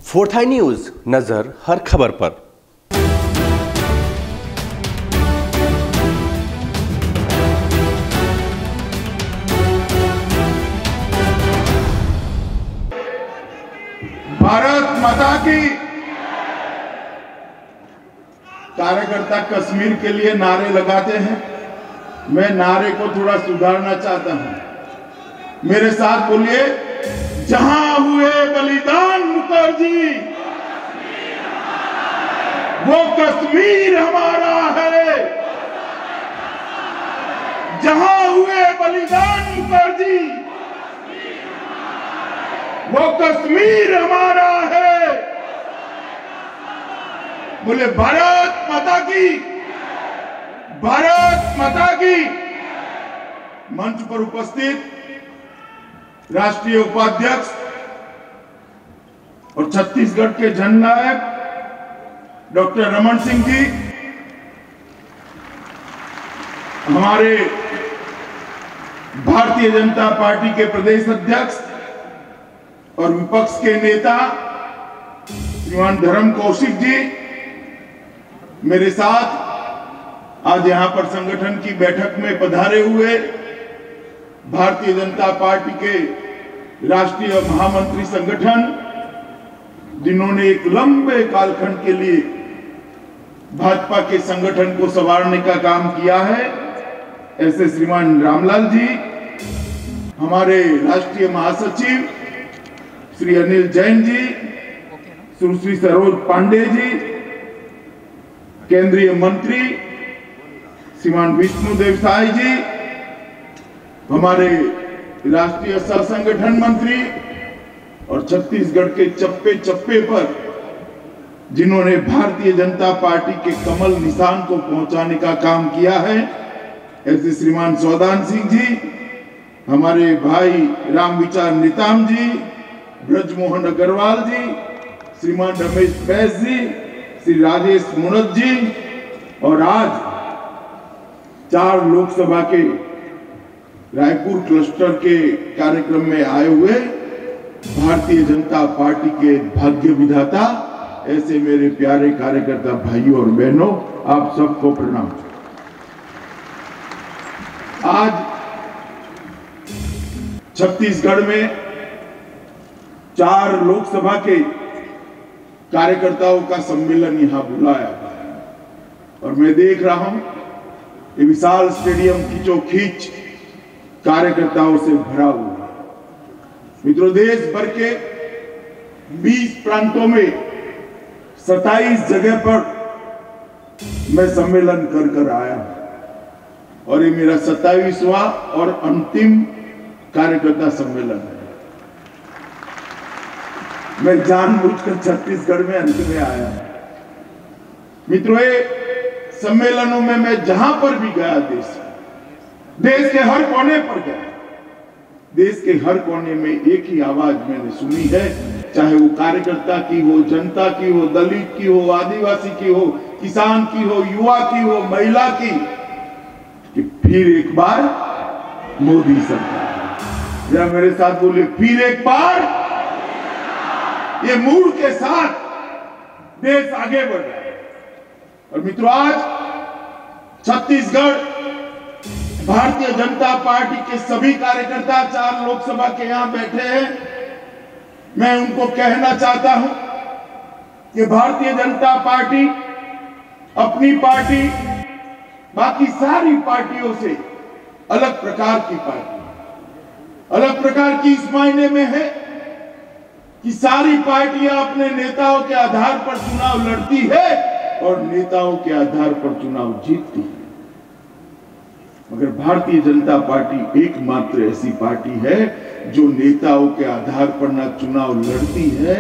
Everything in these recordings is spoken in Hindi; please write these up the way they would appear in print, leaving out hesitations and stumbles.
फोर्थ आई न्यूज, नजर हर खबर पर। भारत माता की। कार्यकर्ता कश्मीर के लिए नारे लगाते हैं, मैं नारे को थोड़ा सुधारना चाहता हूं। मेरे साथ बोलिए, जहां हुए बलिदान मुखर्जी, वो कश्मीर हमारा है। जहां हुए बलिदान मुखर्जी, वो कश्मीर हमारा है। बोले भारत माता की, भारत माता की। मंच पर उपस्थित राष्ट्रीय उपाध्यक्ष और छत्तीसगढ़ के जननायक डॉक्टर रमन सिंह जी, हमारे भारतीय जनता पार्टी के प्रदेश अध्यक्ष और विपक्ष के नेता श्रीमान धर्म कौशिक जी, मेरे साथ आज यहां पर संगठन की बैठक में पधारे हुए भारतीय जनता पार्टी के राष्ट्रीय महामंत्री संगठन, जिन्होंने एक लंबे कालखंड के लिए भाजपा के संगठन को संवारने का काम किया है, ऐसे श्रीमान रामलाल जी, हमारे राष्ट्रीय महासचिव श्री अनिल जैन जी, सुश्री सरोज पांडे जी, केंद्रीय मंत्री श्रीमान विष्णुदेव साय जी, हमारे राष्ट्रीय सह संगठन मंत्री और छत्तीसगढ़ के चप्पे चप्पे पर जिन्होंने भारतीय जनता पार्टी के कमल निशान को पहुंचाने का काम किया है, ऐसे श्रीमान सौदान सिंह जी, हमारे भाई रामविचार नेताम जी, ब्रजमोहन अग्रवाल जी, श्रीमान रमेश बैस जी, श्री राजेश मुनत जी, और आज 4 लोकसभा के रायपुर क्लस्टर के कार्यक्रम में आए हुए भारतीय जनता पार्टी के भाग्य विधाता, ऐसे मेरे प्यारे कार्यकर्ता भाइयों और बहनों, आप सबको प्रणाम। आज छत्तीसगढ़ में 4 लोकसभा के कार्यकर्ताओं का सम्मेलन यहां बुलाया और मैं देख रहा हूं ये विशाल स्टेडियम खींचोखींच कार्यकर्ताओं से भरा हुआ। मित्रों, देश भर के 20 प्रांतों में 27 जगह पर मैं सम्मेलन कर आया हूं और ये मेरा 27वां और अंतिम कार्यकर्ता सम्मेलन है। मैं जानबूझकर छत्तीसगढ़ में अंत में आया। मित्रों, ये सम्मेलनों में मैं जहां पर भी गया, देश के हर कोने पर गया, देश के हर कोने में एक ही आवाज मैंने सुनी है, चाहे वो कार्यकर्ता की हो, जनता की हो, दलित की हो, आदिवासी की हो, किसान की हो, युवा की हो, महिला की, कि फिर एक बार मोदी सरकार। जरा मेरे साथ बोले, फिर एक बार। ये मूड के साथ देश आगे बढ़ रहा है। और मित्रों, आज छत्तीसगढ़ भारतीय जनता पार्टी के सभी कार्यकर्ता 4 लोकसभा के यहां बैठे हैं। मैं उनको कहना चाहता हूं कि भारतीय जनता पार्टी अपनी पार्टी बाकी सारी पार्टियों से अलग प्रकार की पार्टी, अलग प्रकार की इस मायने में है कि सारी पार्टियां अपने नेताओं के आधार पर चुनाव लड़ती है और नेताओं के आधार पर चुनाव जीतती है, मगर भारतीय जनता पार्टी एकमात्र ऐसी पार्टी है जो नेताओं के आधार पर ना चुनाव लड़ती है,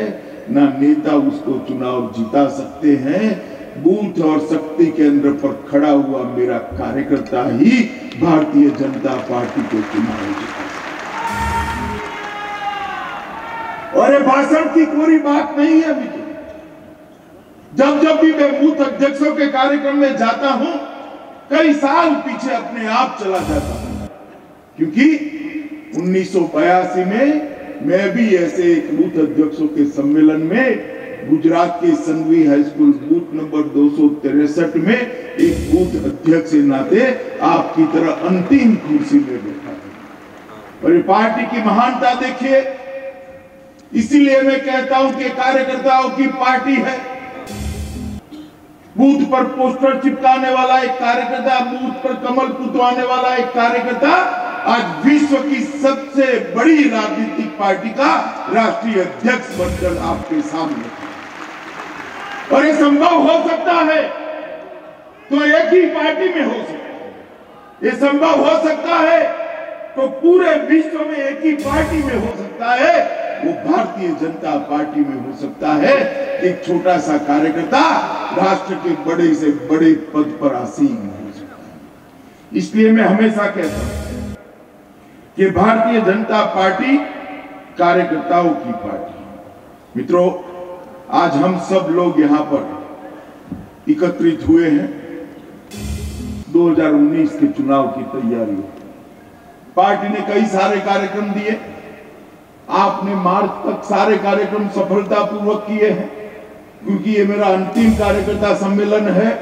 ना नेता उसको चुनाव जिता सकते हैं। बूथ और शक्ति केंद्र पर खड़ा हुआ मेरा कार्यकर्ता ही भारतीय जनता पार्टी को चुनाव जिता सकता है। और ये भाषण की पूरी बात नहीं है। जब भी मैं बूथ अध्यक्षों के कार्यक्रम में जाता हूं, कई साल पीछे अपने आप चला जाता हूं, क्योंकि 1982 में मैं भी ऐसे एक बूथ अध्यक्षों के सम्मेलन में गुजरात के Sanghvi high school booth number 263 में एक बूथ अध्यक्ष के नाते आपकी तरह अंतिम कुर्सी में बैठा है। और ये पार्टी की महानता देखिए, इसीलिए मैं कहता हूं कि कार्यकर्ताओं की पार्टी है। बूथ पर पोस्टर चिपकाने वाला एक कार्यकर्ता, बूथ पर कमल पुतवाने वाला एक कार्यकर्ता आज विश्व की सबसे बड़ी राजनीतिक पार्टी का राष्ट्रीय अध्यक्ष बनकर आपके सामने है। और ये संभव हो सकता है तो एक ही पार्टी में हो सकता है। ये संभव हो सकता है तो पूरे विश्व में एक ही पार्टी में हो सकता है, वो भारतीय जनता पार्टी में हो सकता है। एक छोटा सा कार्यकर्ता राष्ट्र के बड़े से बड़े पद पर आसीन हो सकता है। इसलिए मैं हमेशा कहता हूं कि भारतीय जनता पार्टी कार्यकर्ताओं की पार्टी। मित्रों, आज हम सब लोग यहां पर एकत्रित हुए हैं 2019 के चुनाव की तैयारी। पार्टी ने कई सारे कार्यक्रम दिए, आपने मार्च तक सारे कार्यक्रम सफलतापूर्वक किए हैं। क्योंकि ये मेरा अंतिम कार्यकर्ता सम्मेलन है,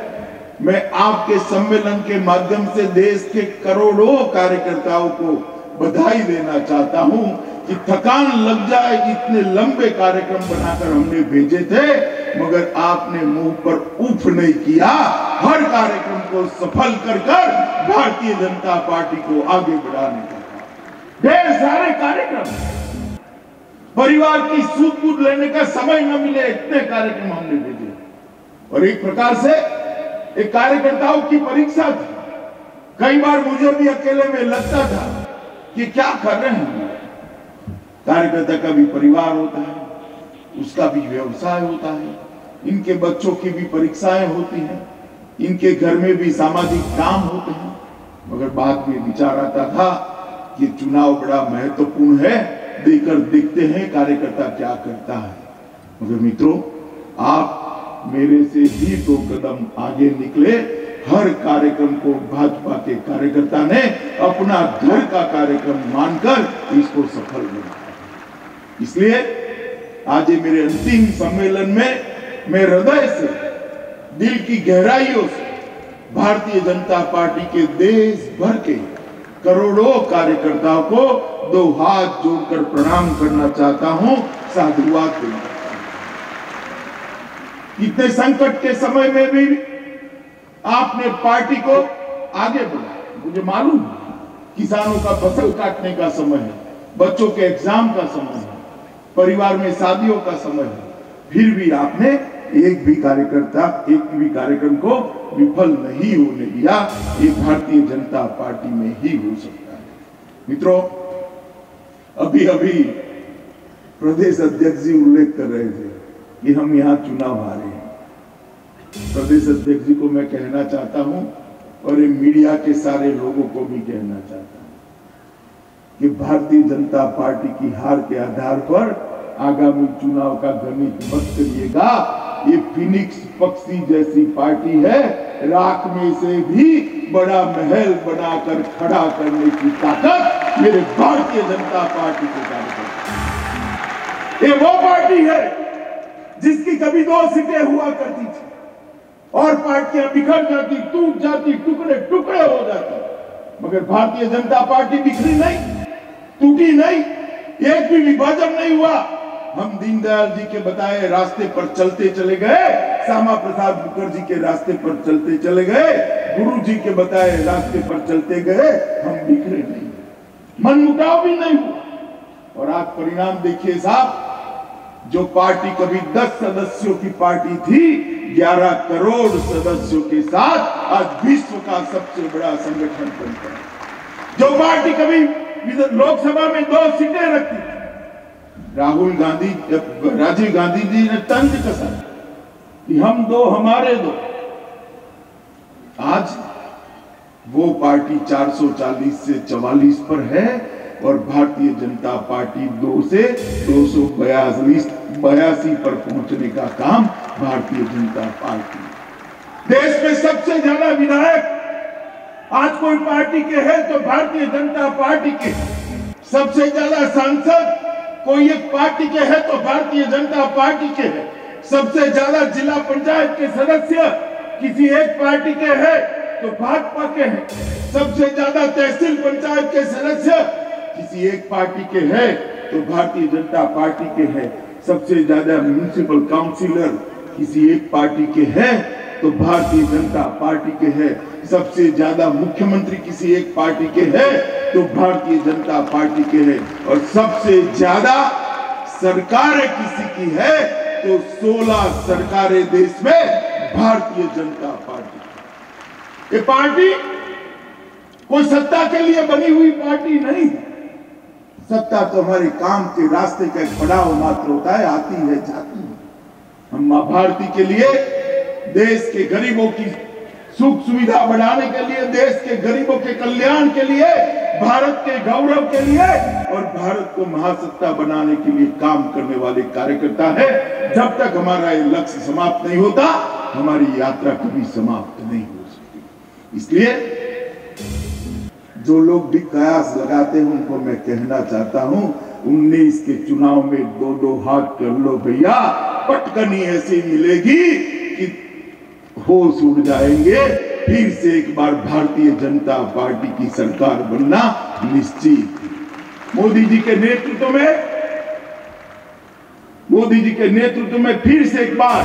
मैं आपके सम्मेलन के माध्यम से देश के करोड़ों कार्यकर्ताओं को बधाई देना चाहता हूं कि थकान लग जाए, इतने लंबे कार्यक्रम बनाकर हमने भेजे थे, मगर आपने मुंह पर उफ नहीं किया। हर कार्यक्रम को सफल कर भारतीय जनता पार्टी को आगे बढ़ाने का ढेर सारे कार्यक्रम, परिवार की सूद बूद लेने का समय न मिले, इतने कार्यक्रम हमने भेजे। और एक प्रकार से एक कार्यकर्ताओं की परीक्षा थी। कई बार मुझे भी अकेले में लगता था कि क्या कर रहे हैं। कार्यकर्ता का भी परिवार होता है, उसका भी व्यवसाय होता है, इनके बच्चों की भी परीक्षाएं होती हैं, इनके घर में भी सामाजिक काम होते हैं। मगर बाद में विचार आता था कि चुनाव बड़ा महत्वपूर्ण है, देकर देखते हैं कार्यकर्ता क्या करता है। मगर मित्रों, आप मेरे से भी 2 कदम आगे निकले। हर कार्यक्रम को भाजपा के कार्यकर्ता ने अपना घर का कार्यक्रम मानकर इसको सफल बनाया। इसलिए आज ये मेरे अंतिम सम्मेलन में मैं हृदय से, दिल की गहराइयों से भारतीय जनता पार्टी के देश भर के करोड़ों कार्यकर्ताओं को 2 हाथ जोड़कर प्रणाम करना चाहता हूं, साधुवाद देना चाहता हूं। इतने संकट के समय में भी आपने पार्टी को आगे बढ़ाया। मुझे मालूम है किसानों का फसल काटने का समय है, बच्चों के एग्जाम का समय है, परिवार में शादियों का समय है, फिर भी आपने एक भी कार्यक्रम को विफल नहीं होने दिया। ये भारतीय जनता पार्टी में ही हो सकता है। मित्रों, अभी अभी प्रदेश अध्यक्ष जी उल्लेख कर रहे थे कि हम यहाँ चुनाव हारे हैं। प्रदेश अध्यक्ष जी को मैं कहना चाहता हूं और ये मीडिया के सारे लोगों को भी कहना चाहता हूं कि भारतीय जनता पार्टी की हार के आधार पर आगामी चुनाव का गणित मत करिएगा। ये फिनिक्स पक्षी जैसी पार्टी है, राख में से भी बड़ा महल बनाकर खड़ा करने की ताकत मेरे भारतीय जनता पार्टी को कार्यकर्ता। ये वो पार्टी है जिसकी कभी 2 सीटें हुआ करती थी और पार्टियां बिखर जाती, टूट जाती, टुकड़े टुकड़े हो जाती। मगर भारतीय जनता पार्टी बिखरी नहीं, टूटी नहीं, एक भी विभाजन नहीं हुआ। हम दीनदयाल जी के बताए रास्ते पर चलते चले गए, श्यामा प्रसाद मुखर्जी के रास्ते पर चलते चले गए, गुरु जी के बताए रास्ते पर चलते गए। हम बिखरे नहीं, मनमुटाव भी नहीं हुआ। और आज परिणाम देखिए साहब, जो पार्टी कभी 10 सदस्यों की पार्टी थी, 11 करोड़ सदस्यों के साथ आज विश्व का सबसे बड़ा संगठन बनता है। जो पार्टी कभी लोकसभा में 2 सीटें रखती थी, राजीव गांधी जी ने तंज कसा कि हम 2 हमारे 2, आज वो पार्टी 440 से 44 पर है और भारतीय जनता पार्टी 2 से 282 पर पहुंचने का काम भारतीय जनता पार्टी। देश में सबसे ज्यादा विधायक आज कोई पार्टी के हैं तो भारतीय जनता पार्टी के, सबसे ज्यादा सांसद कोई एक पार्टी के हैं तो भारतीय जनता पार्टी के हैं, सबसे ज्यादा जिला पंचायत के सदस्य किसी एक पार्टी के हैं तो भाजपा के हैं। सबसे ज्यादा तहसील पंचायत के सदस्य किसी एक पार्टी के हैं तो भारतीय जनता पार्टी के हैं। सबसे ज्यादा म्युनिसिपल काउंसिलर किसी एक पार्टी के हैं तो भारतीय जनता पार्टी के हैं। सबसे ज्यादा मुख्यमंत्री किसी एक पार्टी के हैं तो भारतीय जनता पार्टी के हैं। और सबसे ज्यादा सरकारें किसी की है तो 16 सरकारें देश में भारतीय जनता पार्टी। ये पार्टी कोई सत्ता के लिए बनी हुई पार्टी नहीं। सत्ता तो हमारे काम के रास्ते का एक पड़ाव मात्र होता है, आती है जाती है। हम मां भारती के लिए, देश के गरीबों की सुख सुविधा बढ़ाने के लिए, देश के गरीबों के कल्याण के लिए, भारत के गौरव के लिए और भारत को महासत्ता बनाने के लिए काम करने वाले कार्यकर्ता है। जब तक हमारा ये लक्ष्य समाप्त नहीं होता, हमारी यात्रा कभी समाप्त नहीं हो सकती। इसलिए जो लोग भी कयास लगाते हैं उनको मैं कहना चाहता हूं, 19 के चुनाव में 2-2 हाथ कर लो भैया, पटकनी ऐसी मिलेगी कि होश उड़ जाएंगे। फिर से एक बार भारतीय जनता पार्टी की सरकार बनना निश्चित। मोदी जी के नेतृत्व में फिर से एक बार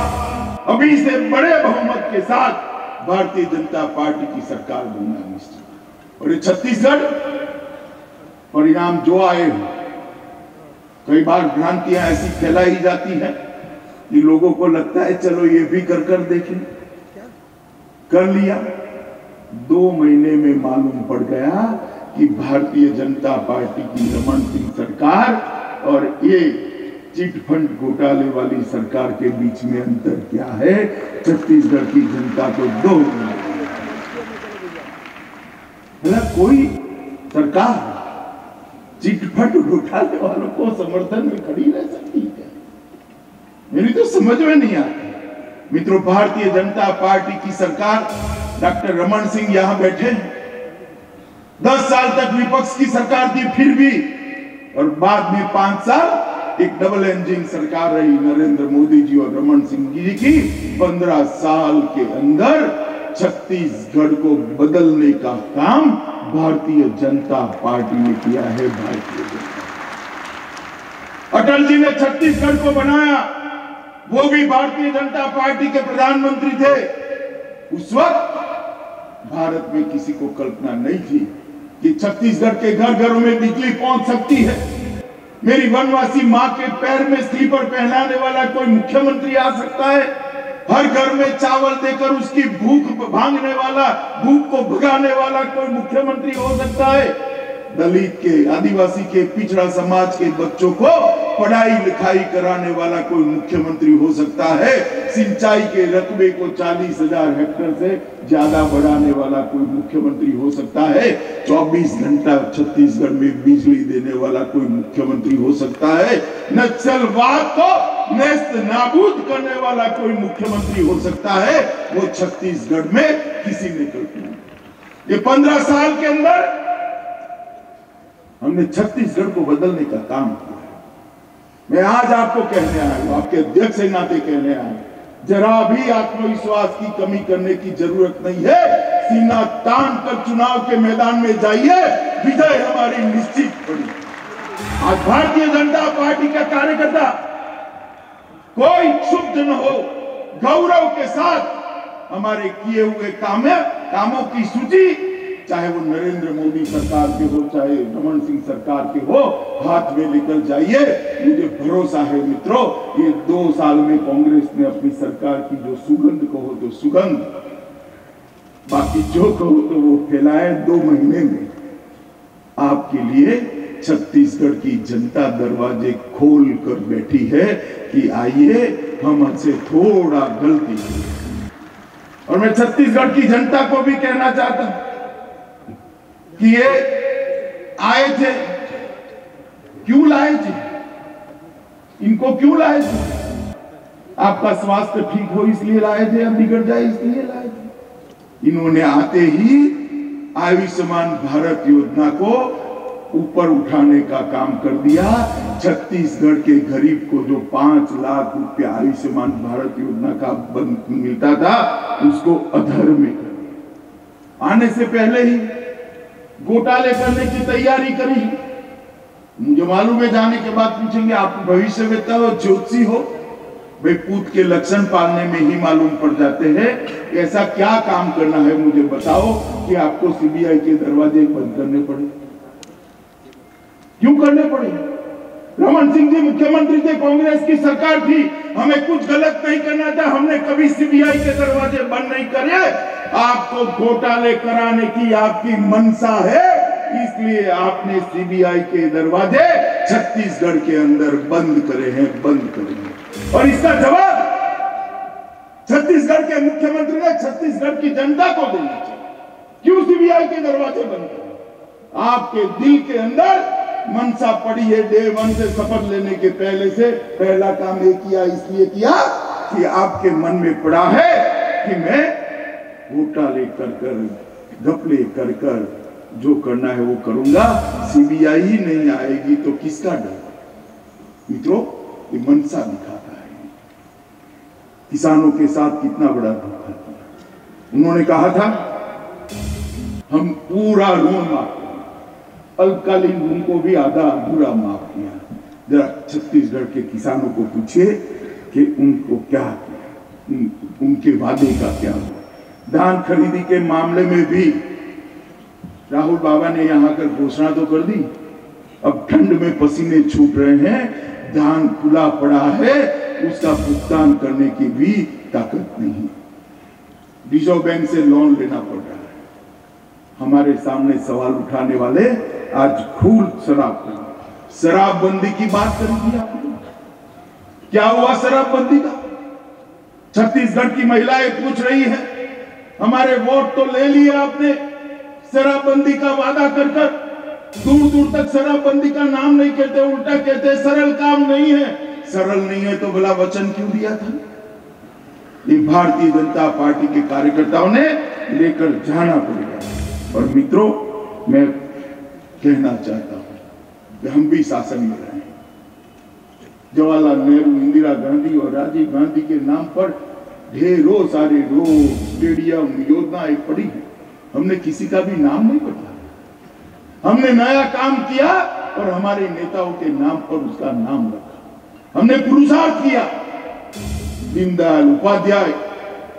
अभी से बड़े बहुमत के साथ भारतीय जनता पार्टी की सरकार बनना निश्चित। और ये छत्तीसगढ़ परिणाम जो आए, कई बार भ्रांतियां ऐसी फैलाई जाती हैं कि लोगों को लगता है चलो ये भी कर देखें। कर लिया, 2 महीने में मालूम पड़ गया कि भारतीय जनता पार्टी की रमन सिंह सरकार और ये चिट फंड घोटाले वाली सरकार के बीच में अंतर क्या है। छत्तीसगढ़ की जनता को 2 कोई सरकार चिट फंड घोटाले वालों को समर्थन में खड़ी रह सकती है, मेरी तो समझ में नहीं आती। मित्रों, भारतीय जनता पार्टी की सरकार, डॉक्टर रमन सिंह यहां बैठे, 10 साल तक विपक्ष की सरकार थी फिर भी, और बाद में 5 साल एक डबल इंजन सरकार रही नरेंद्र मोदी जी और रमन सिंह जी की। 15 साल के अंदर छत्तीसगढ़ को बदलने का काम भारतीय जनता पार्टी ने किया है। भारतीय जनता, अटल जी ने छत्तीसगढ़ को बनाया, वो भी भारतीय जनता पार्टी के प्रधानमंत्री थे। उस वक्त भारत में किसी को कल्पना नहीं थी कि छत्तीसगढ़ के घर घरों में बिजली पहुंच सकती है। मेरी वनवासी मां के पैर में स्लीपर पहनाने वाला कोई मुख्यमंत्री आ सकता है। हर घर में चावल देकर उसकी भूख भागने वाला, भूख को भगाने वाला कोई मुख्यमंत्री हो सकता है। दलित के, आदिवासी के, पिछड़ा समाज के बच्चों को पढ़ाई लिखाई कराने वाला कोई मुख्यमंत्री हो सकता है। सिंचाई के रकबे को 40,000 हेक्टेयर से ज्यादा बढ़ाने वाला कोई मुख्यमंत्री हो सकता है। 24 घंटा छत्तीसगढ़ में बिजली देने वाला कोई मुख्यमंत्री हो सकता है। नक्सलवाद को नेस्त नाबूद करने वाला कोई मुख्यमंत्री हो सकता है। वो छत्तीसगढ़ में किसी ने कल्पना। ये 15 साल के अंदर हमने छत्तीसगढ़ को बदलने का काम किया है। मैं आज आपको कहने आया हूं, आपके अध्यक्ष के नाते कहने आया हूं, जरा भी आत्मविश्वास की कमी करने की जरूरत नहीं है। सीना तान कर चुनाव के मैदान में जाइए, विजय हमारी निश्चित पड़ी। आज भारतीय जनता पार्टी का कार्यकर्ता कोई क्षुब्ध न हो, गौरव के साथ हमारे किए हुए कामों की सूची, चाहे वो नरेंद्र मोदी सरकार के हो, चाहे रमन सिंह सरकार के हो, हाथ में लेकर जाइए। मुझे भरोसा है मित्रों, ये 2 साल में कांग्रेस ने अपनी सरकार की जो सुगंध कहो तो सुगंध, बाकी जो कहो तो वो फैलाए। 2 महीने में आपके लिए छत्तीसगढ़ की जनता दरवाजे खोल कर बैठी है कि आइए हम हमसे थोड़ा गलती करें। और मैं छत्तीसगढ़ की जनता को भी कहना चाहता हूं कि ये आए थे, क्यों लाए थे, इनको क्यों लाए थे? आपका स्वास्थ्य ठीक हो इसलिए लाए थे, अब बिगड़ जाए इसलिए लाए थे? इन्होंने आते ही आयुष्मान भारत योजना को ऊपर उठाने का काम कर दिया। छत्तीसगढ़ के गरीब को जो 5 लाख रुपया आयुष्मान भारत योजना का मिलता था उसको अधर में कर दिया। आने से पहले ही घोटाले करने की तैयारी करी। मुझे मालूम है, जाने के बाद पूछेंगे आप भविष्यवेत्ता हो, ज्योतिषी हो? वे पूत के लक्षण पालने में ही मालूम पड़ जाते हैं। ऐसा क्या काम करना है मुझे बताओ कि आपको सीबीआई के दरवाजे बंद करने पड़े? क्यों करने पड़े? रमन सिंह जी मुख्यमंत्री थे, कांग्रेस की सरकार थी, हमें कुछ गलत नहीं करना था, हमने कभी सीबीआई के दरवाजे बंद नहीं करे। आपको घोटाले कराने की आपकी मनसा है, इसलिए आपने सीबीआई के दरवाजे छत्तीसगढ़ के अंदर बंद करे हैं, बंद करे हैं। और इसका जवाब छत्तीसगढ़ के मुख्यमंत्री ने छत्तीसगढ़ की जनता को देना चाहिए। क्यों सीबीआई के दरवाजे बंद करे? आपके दिल के अंदर मनसा पड़ी है। डे 1 से शपथ लेने के पहले से पहला काम ये किया, इसलिए किया कि आपके मन में पड़ा है कि मैं घोटाले कर घपले कर जो करना है वो करूंगा, सीबीआई ही नहीं आएगी तो किसका डर? मित्रों, ये मनसा दिखाता है किसानों के साथ कितना बड़ा धोखा किया। उन्होंने कहा था हम पूरा ऋण माफ करेंगे, अल्पकालीन ऋण को भी आधा अधूरा माफ किया। जरा छत्तीसगढ़ के किसानों को पूछिए कि उनको क्या किया, उनके वादे का क्या हुआ। धान खरीदी के मामले में भी राहुल बाबा ने यहां आकर घोषणा तो कर दी, अब ठंड में पसीने छूट रहे हैं, धान खुला पड़ा है, उसका भुगतान करने की भी ताकत नहीं। रिजर्व बैंक से लोन लेना पड़ रहा है। हमारे सामने सवाल उठाने वाले आज खूब शराबबंदी की बात करेंगे। आपने क्या हुआ शराबबंदी का? छत्तीसगढ़ की महिलाएं पूछ रही हैं, हमारे वोट तो ले लिए आपने, शराबबंदी का वादा कर दूर दूर तक शराबबंदी का नाम नहीं कहते, उल्टा कहते सरल काम नहीं है। सरल नहीं है तो भला वचन क्यों दिया था? ये भारतीय जनता पार्टी के कार्यकर्ताओं ने लेकर जाना पड़ेगा। और मित्रों, मैं कहना चाहता हूं कि हम भी शासन में रहे। जवाहरलाल नेहरू, इंदिरा गांधी और राजीव गांधी के नाम पर ढेरों सारे रोड, स्टेडियम, योजनाएं पड़ी हैं। हमने किसी का भी नाम नहीं बदला। हमने नया काम किया और हमारे नेताओं के नाम पर उसका नाम रखा। हमने पुरुषार्थ किया। दीनदयाल उपाध्याय,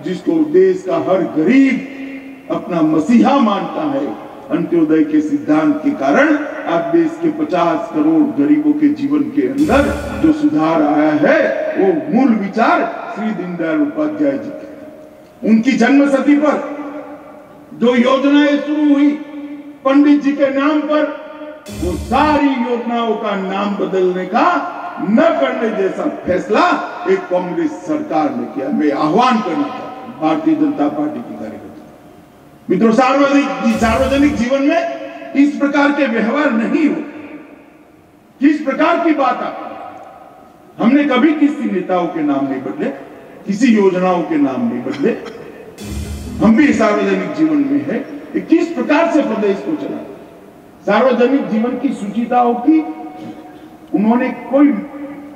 जिसको देश का हर गरीब अपना मसीहा मानता है, अंत्योदय के सिद्धांत के कारण आज देश के 50 करोड़ गरीबों के जीवन के अंदर जो सुधार आया है वो मूल विचार श्री दीनदयाल उपाध्याय जी के। उनकी जन्मशती पर जो योजनाएं शुरू हुई पंडित जी के नाम पर, वो सारी योजनाओं का नाम बदलने का न करने जैसा फैसला एक कांग्रेस सरकार ने किया। मैं आह्वान करना चाहता हूं भारतीय जनता पार्टी के कार्यकर्ता मित्रों, सार्वजनिक जीवन में इस प्रकार के व्यवहार नहीं हो। किस प्रकार की बात आती? हमने कभी किसी नेताओं के नाम नहीं बदले, किसी योजनाओं के नाम नहीं बदले। हम भी सार्वजनिक जीवन में है, किस प्रकार से प्रदेश को चला। सार्वजनिक जीवन की शुचिताओं की उन्होंने कोई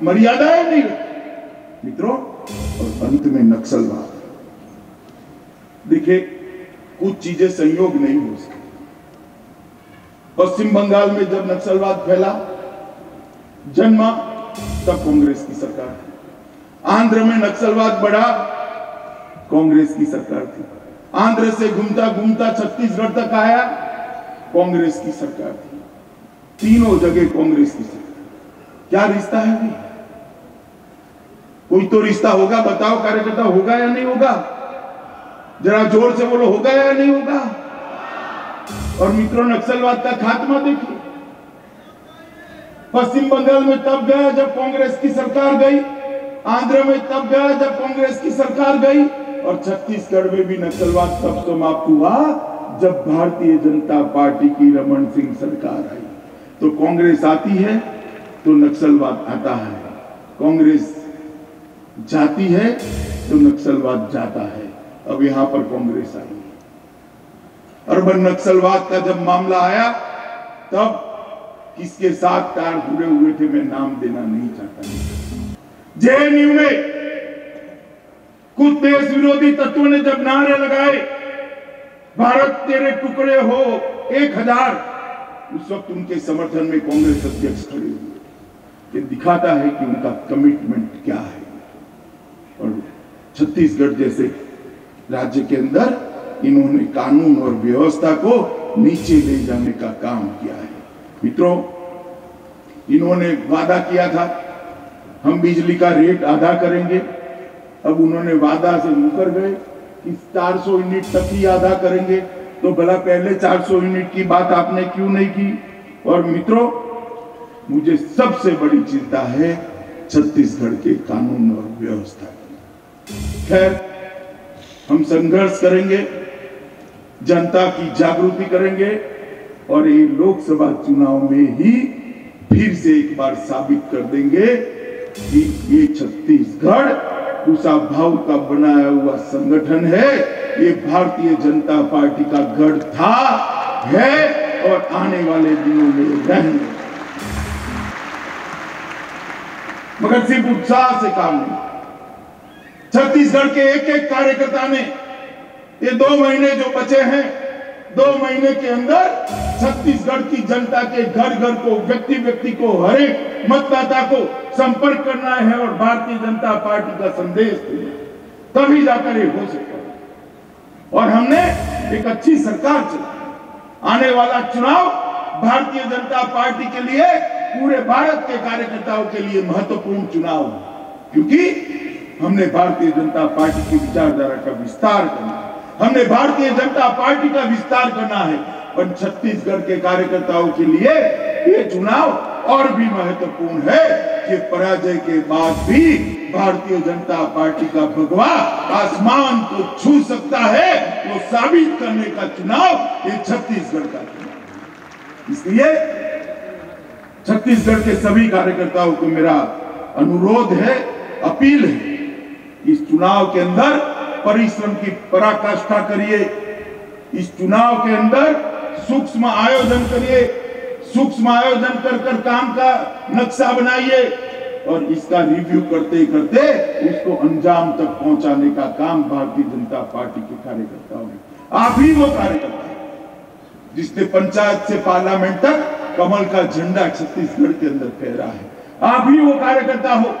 मर्यादाएं नहीं रखी मित्रों। और अंत में नक्सलवाद, देखिए कुछ चीजें संयोग नहीं हो सकती। पश्चिम बंगाल में जब नक्सलवाद फैला, जन्मा, तब कांग्रेस की सरकार थी। आंध्र में नक्सलवाद बढ़ा, कांग्रेस की सरकार थी। आंध्र से घूमता घूमता छत्तीसगढ़ तक आया, कांग्रेस की सरकार थी। तीनों जगह कांग्रेस की सरकार। क्या रिश्ता है भी? कोई तो रिश्ता होगा, बताओ कार्यकर्ता, होगा या नहीं होगा? जरा जोर से बोलो, होगा या नहीं होगा? और मित्रों, नक्सलवाद का खात्मा देखिए। पश्चिम बंगाल में तब गया जब कांग्रेस की सरकार गई, आंध्र में तब गया जब कांग्रेस की सरकार गई, और छत्तीसगढ़ में भी नक्सलवाद तब समाप्त हुआ जब भारतीय जनता पार्टी की रमन सिंह सरकार आई। तो कांग्रेस आती है तो नक्सलवाद आता है, कांग्रेस जाती है तो नक्सलवाद जाता है। अब यहां पर कांग्रेस आई है। अर्बन नक्सलवाद का जब मामला आया, तब किसके साथ तार जुड़े हुए थे मैं नाम देना नहीं चाहता। जेएनयू में कुछ देश विरोधी तत्वों ने जब नारे लगाए भारत तेरे टुकड़े हो 1000, उस वक्त उनके समर्थन में कांग्रेस अध्यक्ष खड़े हुए। ये दिखाता है कि उनका कमिटमेंट क्या है। और छत्तीसगढ़ जैसे राज्य के अंदर इन्होंने कानून और व्यवस्था को नीचे ले जाने का काम किया है। मित्रों, इन्होंने वादा किया था हम बिजली का रेट आधा करेंगे। अब उन्होंने वादा से मुकर गए कि 400 यूनिट तक ही आधा करेंगे। तो भला पहले 400 यूनिट की बात आपने क्यों नहीं की? और मित्रों, मुझे सबसे बड़ी चिंता है छत्तीसगढ़ के कानून और व्यवस्था की। खैर, हम संघर्ष करेंगे, जनता की जागृति करेंगे और ये लोकसभा चुनाव में ही फिर से एक बार साबित कर देंगे कि ये छत्तीसगढ़ कुशाभाऊ का बनाया हुआ संगठन है। ये भारतीय जनता पार्टी का गढ़ था, है और आने वाले दिनों में रहेंगे। मगर सिर्फ उत्साह से काम नहीं। छत्तीसगढ़ के एक एक कार्यकर्ता ने ये 2 महीने जो बचे हैं, 2 महीने के अंदर छत्तीसगढ़ की जनता के घर घर को, व्यक्ति व्यक्ति को, हर एक मतदाता को संपर्क करना है और भारतीय जनता पार्टी का संदेश देना, तभी जाकर ये हो सकता है। और हमने एक अच्छी सरकार चलाई। आने वाला चुनाव भारतीय जनता पार्टी के लिए, पूरे भारत के कार्यकर्ताओं के लिए महत्वपूर्ण चुनाव है, क्योंकि हमने भारतीय जनता पार्टी की विचारधारा का विस्तार करना है। हमने भारतीय जनता पार्टी का विस्तार करना है। पर छत्तीसगढ़ के कार्यकर्ताओं के लिए ये चुनाव और भी महत्वपूर्ण है कि पराजय के बाद भी भारतीय जनता पार्टी का भगवा आसमान को छू सकता है, वो साबित करने का चुनाव ये छत्तीसगढ़ का चुनाव। इसलिए छत्तीसगढ़ के सभी कार्यकर्ताओं को मेरा अनुरोध है, अपील है, इस चुनाव के अंदर परिश्रम की पराकाष्ठा करिए। इस चुनाव के अंदर सूक्ष्म आयोजन करिए, सूक्ष्म आयोजन कर काम का नक्शा बनाइए और इसका रिव्यू करते करते उसको अंजाम तक पहुंचाने का काम भारतीय जनता पार्टी के कार्यकर्ताओं ने। आप ही वो कार्यकर्ता है जिसने पंचायत से पार्लियामेंट तक कमल का झंडा छत्तीसगढ़ के अंदर फहरा है। आप ही वो कार्यकर्ता हो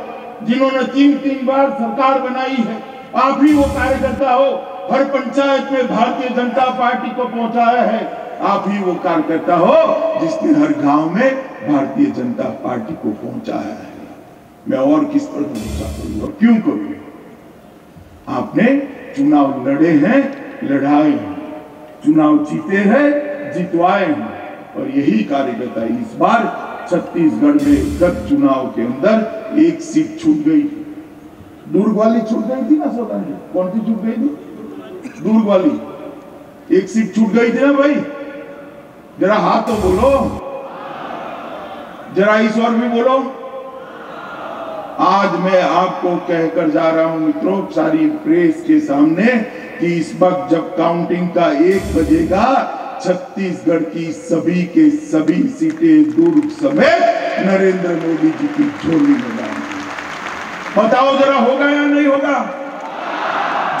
जिन्होंने 3 बार सरकार बनाई है। आप ही वो कार्यकर्ता हो हर पंचायत में भारतीय जनता पार्टी को पहुंचाया है। आप ही वो कार्यकर्ता हो जिसने हर गांव में भारतीय जनता पार्टी को पहुंचाया है। मैं और किस पर भरोसा करूं और क्यों करूं? आपने चुनाव लड़े हैं, लड़ाए हैं, चुनाव जीते हैं, जितवाए हैं और यही कार्यकर्ता इस बार छत्तीसगढ़ में गत चुनाव के अंदर एक सीट छूट गई। दुर्ग वाली छूट गई थी ना सोलन जी? कौन सी छूट गई थी? दुर्ग वाली एक सीट छूट गई थी ना भाई? जरा हाथ तो बोलो, जरा इस और भी बोलो। आज मैं आपको कहकर जा रहा हूं मित्रों, सारी प्रेस के सामने, कि इस वक्त जब काउंटिंग का 1 बजेगा, छत्तीसगढ़ की सभी के सभी सीटें दुर्ग समेत नरेंद्र मोदी जी की झोली में डालेंगे। बताओ जरा, होगा या नहीं होगा?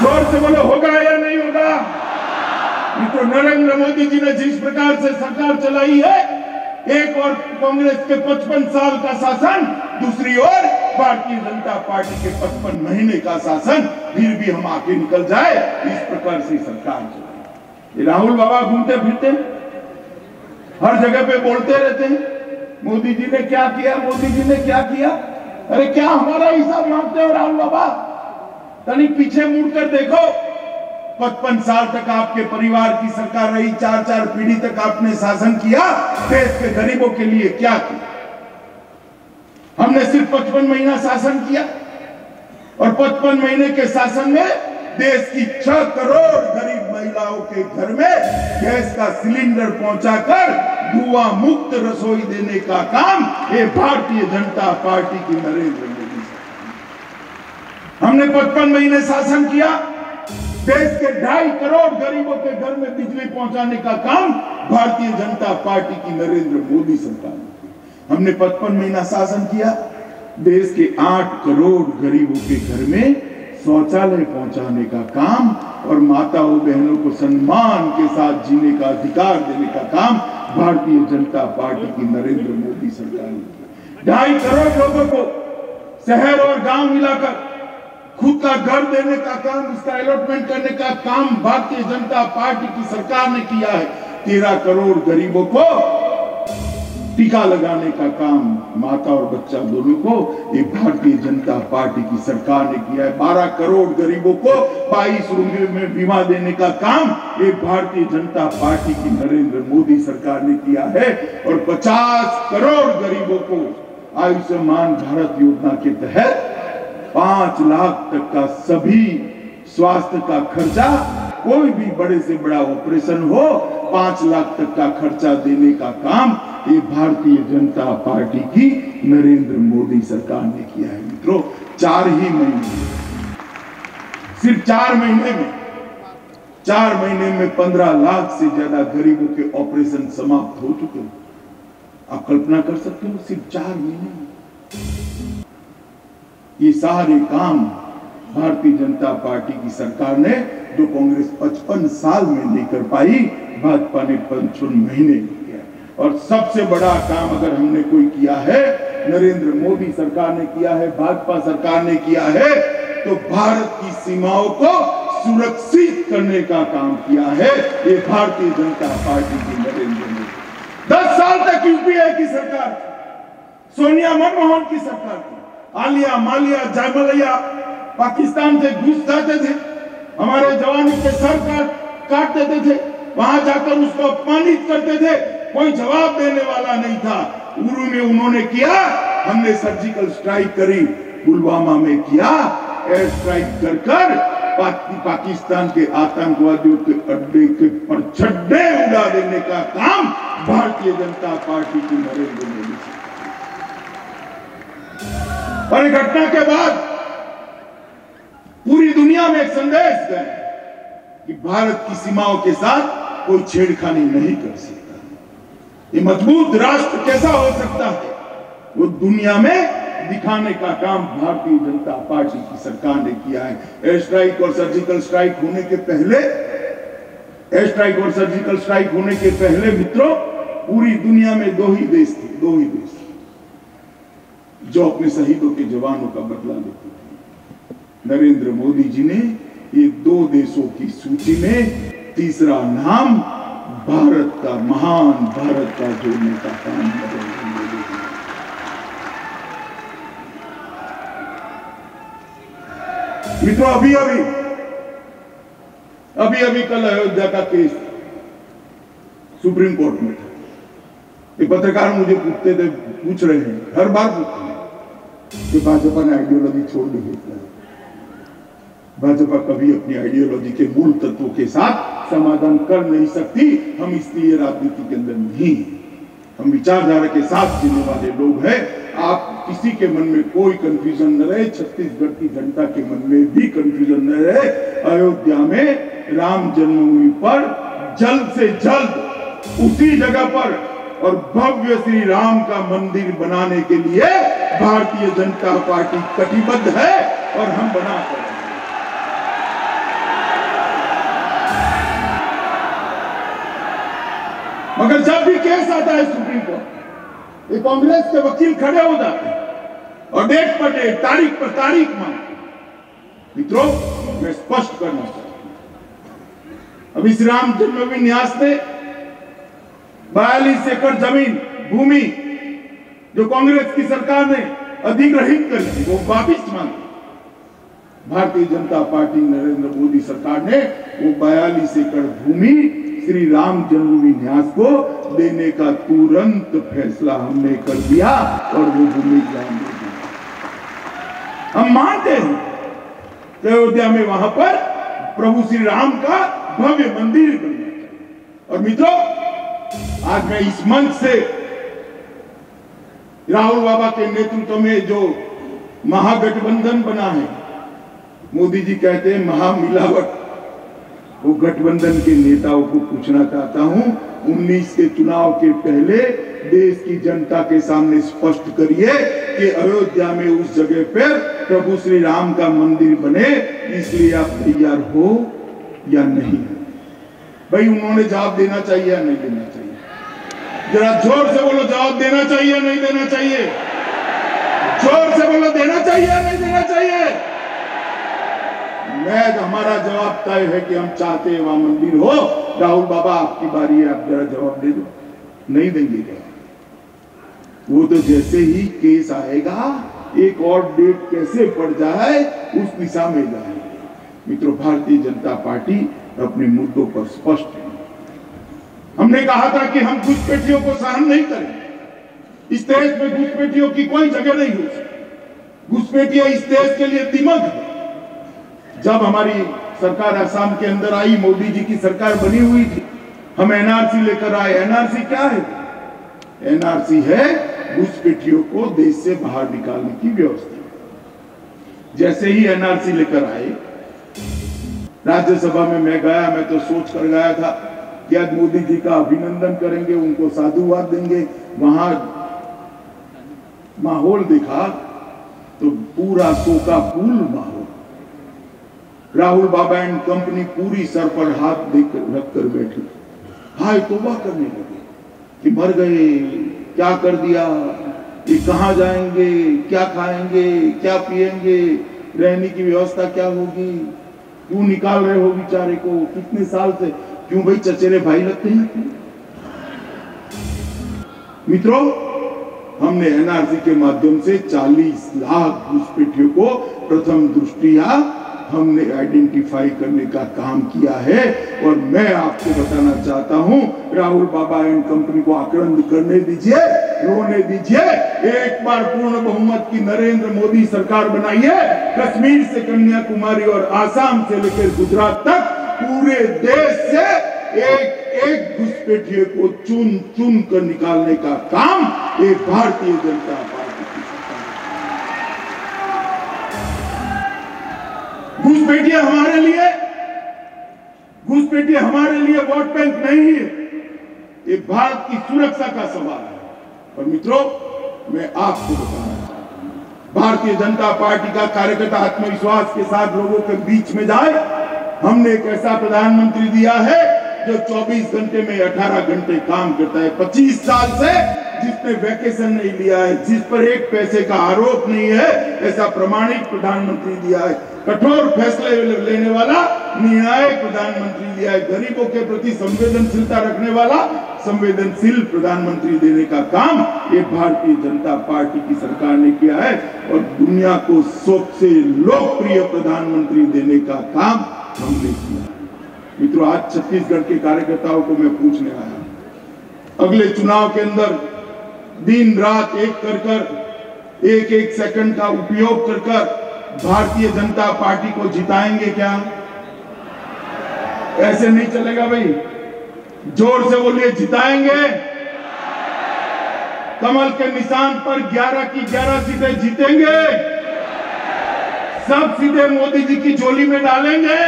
जोर से बोलो, होगा या नहीं होगा? मित्रों, नरेंद्र मोदी जी ने जिस प्रकार से सरकार चलाई है, एक और कांग्रेस के 55 साल का शासन, दूसरी ओर भारतीय जनता पार्टी के 55 महीने का शासन, फिर भी हम आगे निकल जाए, इस प्रकार से सरकार चलाई। राहुल बाबा घूमते फिरते हर जगह पे बोलते रहते हैं मोदी जी ने क्या किया, मोदी जी ने क्या किया। अरे क्या हमारा हिसाब मांगते हो राहुल बाबा? तनिक पीछे मुड़कर देखो। 55 साल तक आपके परिवार की सरकार रही, 4 पीढ़ी तक आपने शासन किया। देश के गरीबों के लिए क्या किया? हमने सिर्फ 55 महीना शासन किया और 55 महीने के शासन में देश की 6 करोड़ गरीब महिलाओं के घर में गैस का सिलेंडर पहुंचाकर धुआं मुक्त रसोई देने का काम ये भारतीय जनता पार्टी की नरेंद्र मोदी सरकार। हमने 55 महीने शासन किया, देश के 2.5 करोड़ गरीबों के घर में बिजली पहुंचाने का काम भारतीय जनता पार्टी की नरेंद्र मोदी सरकार ने। हमने 55 महीना शासन किया। देश के 8 करोड़ गरीबों के घर में शौचालय पहुंचाने का काम और माताओं बहनों को सम्मान के साथ जीने का अधिकार देने का काम भारतीय जनता पार्टी की नरेंद्र मोदी सरकार ने किया। 2.5 करोड़ लोगों को शहर और गांव मिलाकर खुद का घर देने का काम, उसका अलॉटमेंट करने का काम भारतीय जनता पार्टी की सरकार ने किया है। 13 करोड़ गरीबों को टीका लगाने का काम, माता और बच्चा दोनों को, ये भारतीय जनता पार्टी की सरकार ने किया है। 12 करोड़ गरीबों को 22 रुपये में बीमा देने का काम ये भारतीय जनता पार्टी की नरेंद्र मोदी सरकार ने किया है। और 50 करोड़ गरीबों को आयुष्मान भारत योजना के तहत 5 लाख तक का सभी स्वास्थ्य का खर्चा, कोई भी बड़े से बड़ा ऑपरेशन हो 5 लाख तक का खर्चा देने का काम ये भारतीय जनता पार्टी की नरेंद्र मोदी सरकार ने किया है। मित्रों, 4 ही महीने, सिर्फ 4 महीने में 15 लाख से ज्यादा गरीबों के ऑपरेशन समाप्त हो चुके हैं। आप कल्पना कर सकते हो, सिर्फ 4 महीने में ये सारे काम भारतीय जनता पार्टी की सरकार ने, जो कांग्रेस 55 साल में नहीं कर पाई, भाजपा ने 55 महीने में किया। और सबसे बड़ा काम अगर हमने कोई किया है, नरेंद्र मोदी सरकार ने किया है, भाजपा सरकार ने किया है, तो भारत की सीमाओं को सुरक्षित करने का काम किया है ये भारतीय जनता पार्टी की नरेंद्र मोदी। 10 साल तक यूपीए की सरकार, सोनिया मनमोहन की सरकार थी। आलिया, मालिया, जयमलिया पाकिस्तान से घुस जाते थे, हमारे जवानों के सर काट देते थे, वहां जाकर उसको अपमानित करते थे, कोई जवाब देने वाला नहीं था। उरू में उन्होंने किया, हमने सर्जिकल स्ट्राइक करी, पुलवामा में किया, एयर स्ट्राइक कर पाकिस्तान के आतंकवादियों के अड्डे के परछड्डे उड़ा देने का काम भारतीय जनता पार्टी की नरेंद्र मोदी सरकार। और घटना के बाद पूरी दुनिया में एक संदेश गया कि भारत की सीमाओं के साथ कोई छेड़खानी नहीं कर सकता। ये मजबूत राष्ट्र कैसा हो सकता है, वो दुनिया में दिखाने का काम भारतीय जनता पार्टी की सरकार ने किया है। एयर स्ट्राइक और सर्जिकल स्ट्राइक होने के पहले, मित्रों, पूरी दुनिया में 2 ही देश थे जो अपने शहीदों के जवानों का बदला लेते थे। नरेंद्र मोदी जी ने ये 2 देशों की सूची में तीसरा नाम भारत का, महान भारत का जोड़ने का काम नरेंद्र मोदी जी। मित्रों, अभी कल अयोध्या का केस सुप्रीम कोर्ट में था। एक पत्रकार मुझे पूछ रहे हैं, हर बार पूछते हैं कि भाजपा ने आइडियोलॉजी छोड़ दी है। भाजपा कभी अपनी आइडियोलॉजी के मूल तत्वों के साथ समाधान कर नहीं सकती। हम इसलिए राजनीति के अंदर नहीं, हम विचारधारा के साथ जीने वाले लोग हैं। आप किसी के मन में कोई कंफ्यूजन न रहे, छत्तीसगढ़ की जनता के मन में भी कंफ्यूजन न रहे। अयोध्या में राम जन्मभूमि पर जल्द से जल्द उसी जगह पर और भव्य श्री राम का मंदिर बनाने के लिए भारतीय जनता पार्टी कटिबद्ध है और हम बना कर रहे हैं। मगर जब भी केस आता है सुप्रीम कोर्ट, ये कांग्रेस के वकील खड़े हो जाते हैं और डेट पर डेट, तारीख पर तारीख मांगते हैं। मित्रों, मैं स्पष्ट करना चाहता हूं, अभी श्री राम जन्मभूमि न्यास ने 42 एकड़ जमीन भूमि जो कांग्रेस की सरकार ने अधिग्रहित कर ली, वो वापिस मांगी। भारतीय जनता पार्टी नरेंद्र मोदी सरकार ने वो 42 एकड़ भूमि श्री राम जन्मभूमि न्यास को देने का तुरंत फैसला हमने कर दिया और वो भूमि ग्राम दे दी। हम मानते हैं कि अयोध्या में वहां पर प्रभु श्री राम का भव्य मंदिर बनना चाहिए। और मित्रों, आज मैं इस मंच से राहुल बाबा के नेतृत्व में जो महागठबंधन बना है, मोदी जी कहते हैं महामिलावट, वो गठबंधन के नेताओं को पूछना चाहता हूं, 19 के चुनाव के पहले देश की जनता के सामने स्पष्ट करिए कि अयोध्या में उस जगह पर प्रभु श्री राम का मंदिर बने, इसलिए आप तैयार हो या नहीं। भाई उन्होंने जवाब देना चाहिए या नहीं देना चाहिए? जरा जोर से बोलो, जवाब देना चाहिए या नहीं देना चाहिए? जोर से बोलो, देना चाहिए या नहीं देना चाहिए? हमारा जवाब तय है कि हम चाहते हैं वहां मंदिर हो। राहुल बाबा आपकी बारी है, आप जरा जवाब दे दो। नहीं देंगे क्या? वो तो जैसे ही केस आएगा, एक और डेट कैसे पड़ जाए उस दिशा में जाएंगे। मित्रों, भारतीय जनता पार्टी अपने मुद्दों पर स्पष्ट है। हमने कहा था कि हम घुसपैठियों को सहन नहीं करेंगे। इस देश में घुसपैठियों की कोई जगह नहीं हो सकती। घुसपैठियां इस देश के लिए दिमक है। जब हमारी सरकार असम के अंदर आई, मोदी जी की सरकार बनी हुई थी, हम एनआरसी लेकर आए। एनआरसी क्या है? एनआरसी है घुसपैठियों को देश से बाहर निकालने की व्यवस्था। जैसे ही एनआरसी लेकर आए, राज्यसभा में मैं गया, मैं तो सोच कर गया था कि आज मोदी जी का अभिनंदन करेंगे, उनको साधुवाद देंगे। वहां माहौल देखा तो पूरा शोकाकुल माहौल। राहुल बाबा एंड कंपनी पूरी सर पर हाथ देकर रखकर बैठी, हाय तौबा करने लगे कि मर गए, क्या कर दिया, ये कहां जाएंगे, क्या खाएंगे, क्या पिएंगे, रहने की व्यवस्था क्या होगी, क्यों निकाल रहे हो बेचारे को, कितने साल से, क्यों भाई चचेरे भाई लगते हैं? मित्रों, हमने एनआरसी के माध्यम से 40 लाख घुसपैठियों को प्रथम दृष्टिया हमने आइडेंटिफाई करने का काम किया है। और मैं आपको बताना चाहता हूं, राहुल बाबा एंड कंपनी को आक्रंद करने दीजिए, रोने दीजिए। एक बार पूर्ण बहुमत की नरेंद्र मोदी सरकार बनाइए। कश्मीर से कन्याकुमारी और आसाम से लेकर गुजरात तक पूरे देश से एक एक घुसपैठियों को चुन चुन कर निकालने का काम ये भारतीय जनता पार्टी की सरकार। घुसपैठियां हमारे लिए वोट बैंक नहीं है, ये भारत की सुरक्षा का सवाल है। और मित्रों, मैं आपको बताना चाहता हूं, भारतीय जनता पार्टी का कार्यकर्ता आत्मविश्वास के साथ लोगों के बीच में जाए। हमने एक ऐसा प्रधानमंत्री दिया है जो 24 घंटे में 18 घंटे काम करता है। 25 साल से जिसने वैकेशन नहीं लिया है, जिस पर एक पैसे का आरोप नहीं है, ऐसा प्रमाणिक प्रधानमंत्री दिया है। कठोर फैसले लेने वाला निर्णायक प्रधानमंत्री दिया है। गरीबों के प्रति संवेदनशीलता रखने वाला संवेदनशील प्रधानमंत्री देने का काम ये भारतीय जनता पार्टी की सरकार ने किया है। और दुनिया को सबसे लोकप्रिय प्रधानमंत्री देने का काम हमने किया है। मित्रों, आज छत्तीसगढ़ के कार्यकर्ताओं को मैं पूछने आया, अगले चुनाव के अंदर दिन रात एक कर एक एक सेकंड का उपयोग कर भारतीय जनता पार्टी को जिताएंगे क्या? ऐसे नहीं चलेगा भाई, जोर से बोलिए, जिताएंगे। कमल के निशान पर 11 की 11 सीटें जीतेंगे। सब सीटें मोदी जी की झोली में डालेंगे।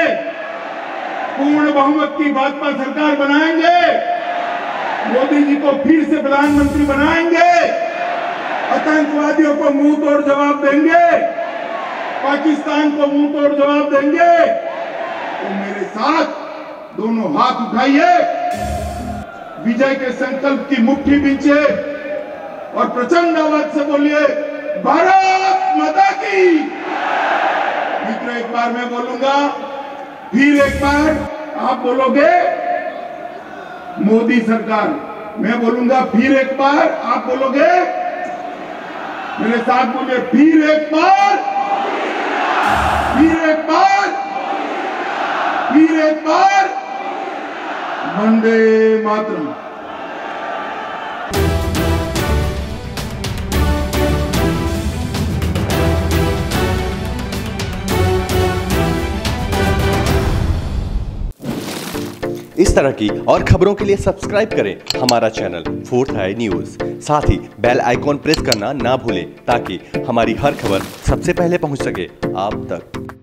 पूर्ण बहुमत की भाजपा सरकार बनाएंगे। मोदी जी को फिर से प्रधानमंत्री बनाएंगे। आतंकवादियों को मुंह तोड़ जवाब देंगे। पाकिस्तान को मुंह तोड़ जवाब देंगे। तो मेरे साथ दोनों हाथ उठाइए, विजय के संकल्प की मुट्ठी बींचे और प्रचंड आवाज से बोलिए, भारत माता की। मित्र, एक बार मैं बोलूंगा, फिर एक बार आप बोलोगे, मोदी सरकार। मैं बोलूंगा, फिर एक बार आप बोलोगे, मेरे साथ बोलिए, फिर एक बार, फिर एक बार, फिर एक बार, वंदे मातरम। इस तरह की और खबरों के लिए सब्सक्राइब करें हमारा चैनल फोर्थ आई न्यूज। साथ ही बेल आइकॉन प्रेस करना ना भूलें ताकि हमारी हर खबर सबसे पहले पहुंच सके आप तक।